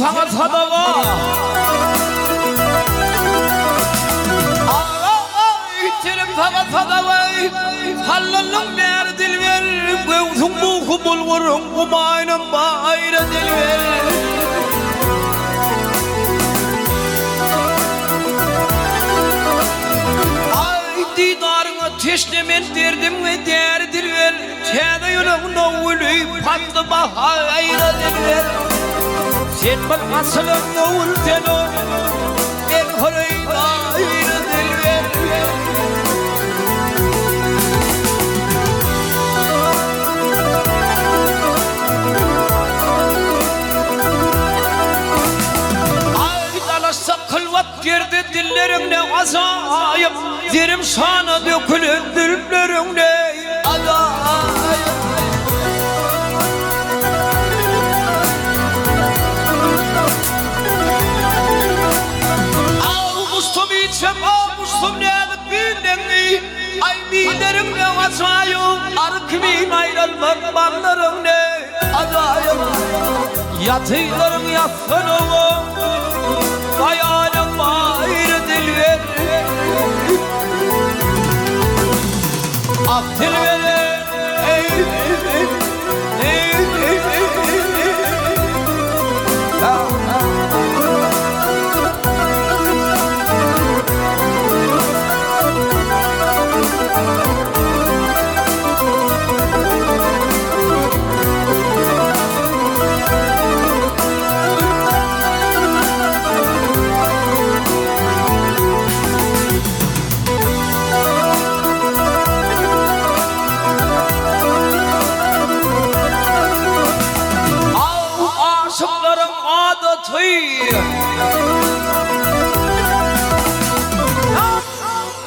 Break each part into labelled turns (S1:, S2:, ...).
S1: 방아 사다가 Senin fakat sadavay hallalım mer dilver Gevzun buku bulgurun kumayının bayra dilver Ay didarına teşnemen derdim ve der dilver Çağda yolunda uluyup patlı bahayra dilver Sen bana asılın oğul seni En horayı bayra dilver Kılvat girdi dillerimle azayım Derim sana dökülür dillerimle azayım Ağustum içem ağustum ne alıp bildiğini Ay bilerimle azayım Arkımın ayrılmak banlarımle azayım Yatıyların yatsın oğlum Ayağına bayır dilver Ak dilver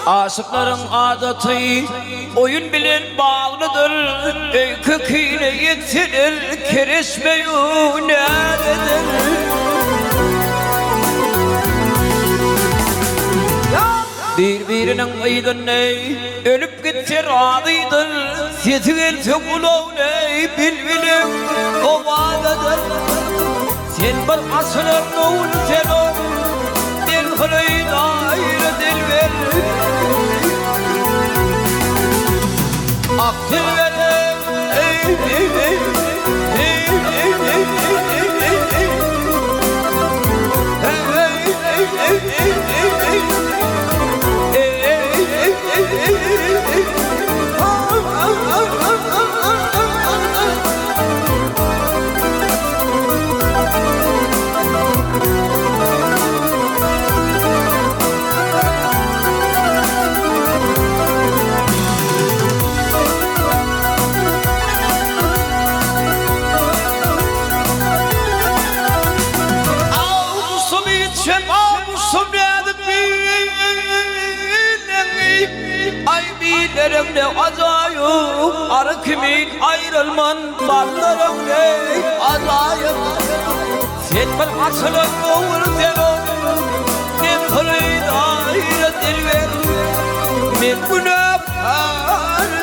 S1: Aşıkların adatı oyun bilen bağlıdır Köküyle yetirir kerişmeyi nerededir Birbirinin aydınne ölüp gitter adıdır Setil tekulağne bilbilim o vadadır Sen bir asılın oğul senin Bir hırayın ayrı dilver Ak dilverim Bilerimle azayım Arkımın ayrılman ballarımle azayım Sen bir asılın oğul senin Ben hırıyla ayrı dilver Ben günahkarım